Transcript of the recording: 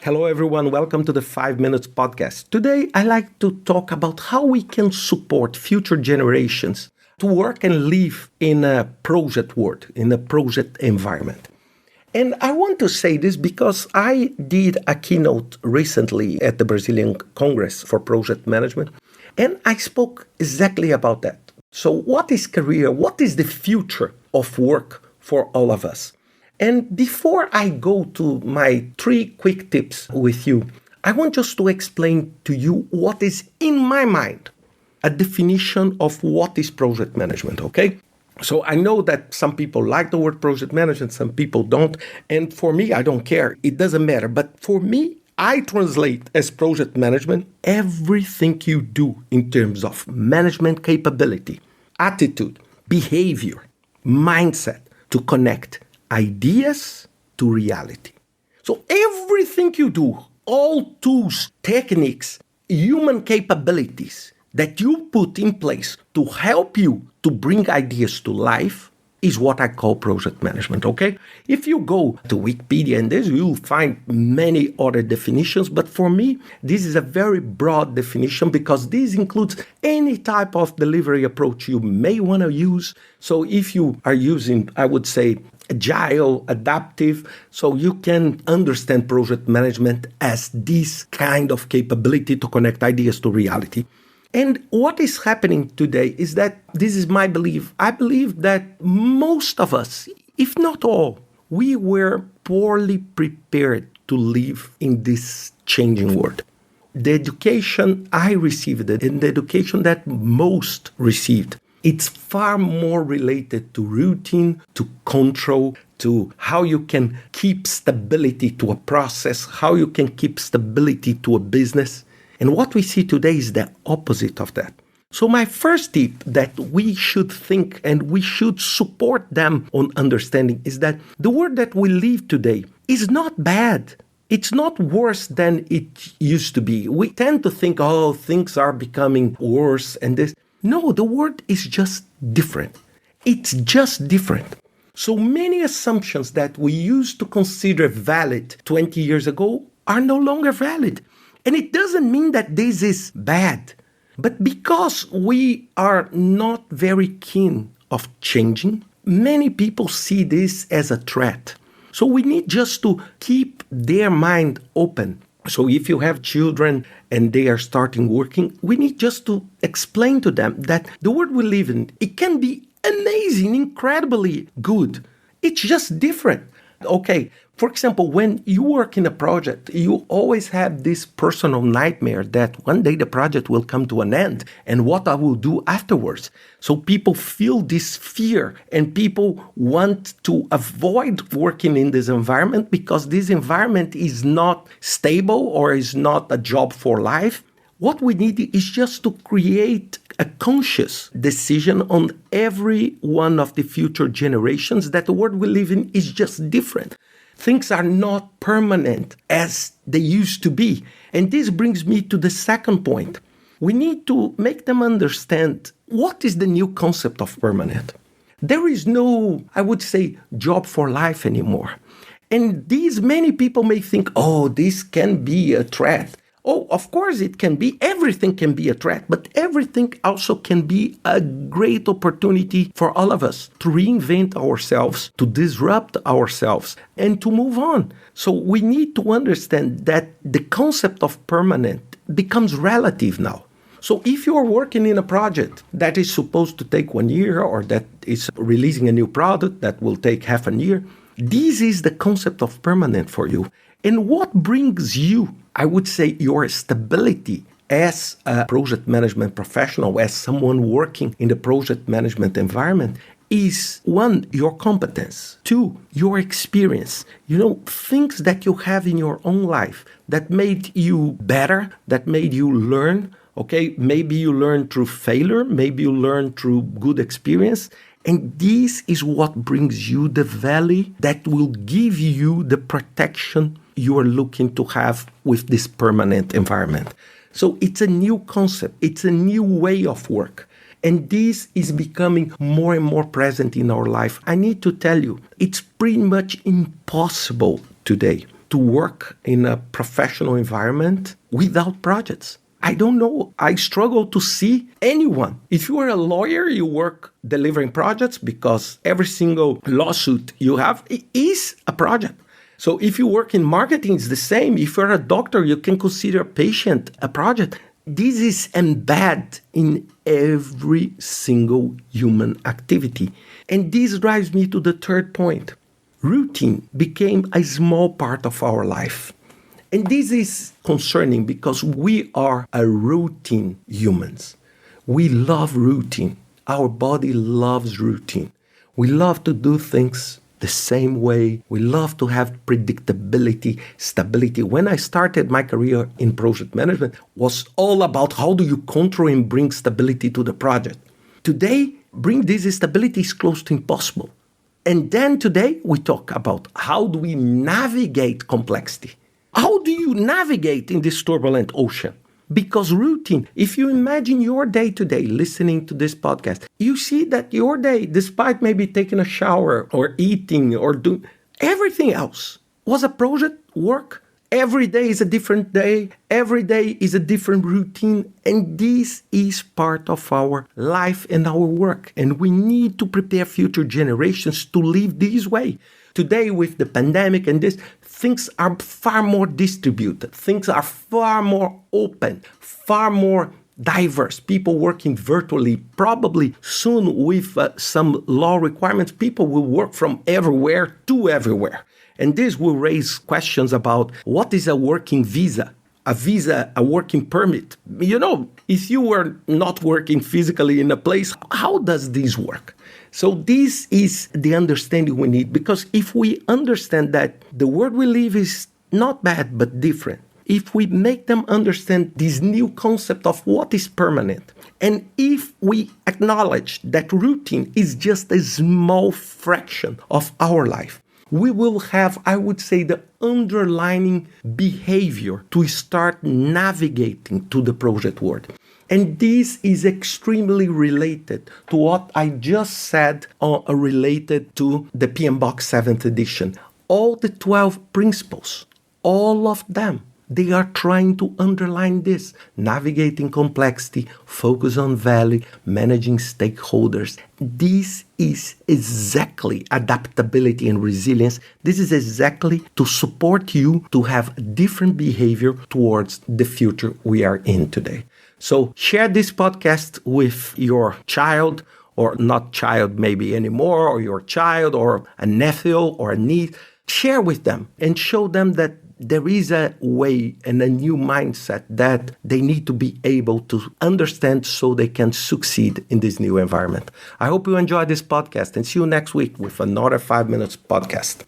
Hello, everyone. Welcome to the 5 Minutes Podcast. Today, I like to talk about how we can support future generations to work and live in a project world, in a project environment. And I want to say this because I did a keynote recently at the Brazilian Congress for Project Management, and I spoke exactly about that. So what is career? What is the future of work for all of us? And before I go to my 3 quick tips with you, I want just to explain to you what is in my mind a definition of what is project management, okay? So I know that some people like the word project management, some people don't. And for me, I don't care. It doesn't matter. But for me, I translate as project management everything you do in terms of management capability, attitude, behavior, mindset to connect ideas to reality. So everything you do, all tools, techniques, human capabilities that you put in place to help you to bring ideas to life is what I call project management, okay? If you go to Wikipedia and this, you'll find many other definitions, but for me, this is a very broad definition because this includes any type of delivery approach you may want to use. So if you are using, I would say, agile, adaptive, so you can understand project management as this kind of capability to connect ideas to reality. And what is happening today is that, this is my belief, I believe that most of us, if not all, we were poorly prepared to live in this changing world. The education I received and the education that most received, it's far more related to routine, to control, to how you can keep stability to a process, how you can keep stability to a business. And what we see today is the opposite of that. So my first tip that we should think and we should support them on understanding is that the world that we live today is not bad. It's not worse than it used to be. We tend to think, oh, things are becoming worse and this. No, the world is just different. It's just different. So many assumptions that we used to consider valid 20 years ago are no longer valid. And it doesn't mean that this is bad, but because we are not very keen of changing, many people see this as a threat. So we need just to keep their mind open. So if you have children and they are starting working, we need just to explain to them that the world we live in, it can be amazing, incredibly good. It's just different. Okay, for example, when you work in a project, you always have this personal nightmare that one day the project will come to an end and what I will do afterwards. So people feel this fear and people want to avoid working in this environment because this environment is not stable or is not a job for life. What we need is just to create a conscious decision on every one of the future generations that the world we live in is just different. Things are not permanent as they used to be. And this brings me to the second point. We need to make them understand what is the new concept of permanent. There is no, I would say, job for life anymore. And these many people may think, oh, this can be a threat. Oh, of course it can be. Everything can be a threat, but everything also can be a great opportunity for all of us to reinvent ourselves, to disrupt ourselves, and to move on. So we need to understand that the concept of permanent becomes relative now. So if you are working in a project that is supposed to take 1 year or that is releasing a new product that will take half a year, this is the concept of permanent for you. And what brings you, I would say, your stability as a project management professional, as someone working in the project management environment, is 1, your competence, 2, your experience. Things that you have in your own life that made you better, that made you learn. Okay, maybe you learn through failure, maybe you learn through good experience. And this is what brings you the value that will give you the protection you are looking to have with this permanent environment. So it's a new concept. It's a new way of work. And this is becoming more and more present in our life. I need to tell you, it's pretty much impossible today to work in a professional environment without projects. I don't know. I struggle to see anyone. If you are a lawyer, you work delivering projects because every single lawsuit you have is a project. So if you work in marketing, it's the same. If you're a doctor, you can consider a patient a project. This is embedded in every single human activity. And this drives me to the third point. Routine became a small part of our life. And this is concerning because we are a routine humans. We love routine. Our body loves routine. We love to do things the same way. We love to have predictability, stability. When I started my career in project management, was all about how do you control and bring stability to the project. Today, bring this stability is close to impossible. And then today, we talk about how do we navigate complexity. How do you navigate in this turbulent ocean? Because routine, if you imagine your day today listening to this podcast, you see that your day, despite maybe taking a shower or eating or doing everything else, was a project work. Every day is a different day. Every day is a different routine. And this is part of our life and our work. And we need to prepare future generations to live this way. Today, with the pandemic and this, things are far more distributed. Things are far more open, far more diverse. People working virtually. Probably soon with some law requirements, people will work from everywhere to everywhere. And this will raise questions about what is a working visa, a working permit. You know, if you were not working physically in a place, how does this work? So this is the understanding we need, because if we understand that the world we live is not bad, but different, if we make them understand this new concept of what is permanent, and if we acknowledge that routine is just a small fraction of our life, we will have, I would say, the underlying behavior to start navigating to the project world. And this is extremely related to what I just said related to the PMBOK 7th edition. All the 12 principles, all of them, they are trying to underline this. Navigating complexity, focus on value, managing stakeholders. This is exactly adaptability and resilience. This is exactly to support you to have different behavior towards the future we are in today. So share this podcast with your child, or not child maybe anymore, or your child, or a nephew or a niece. Share with them and show them that there is a way and a new mindset that they need to be able to understand so they can succeed in this new environment. I hope you enjoy this podcast and see you next week with another 5 Minutes podcast.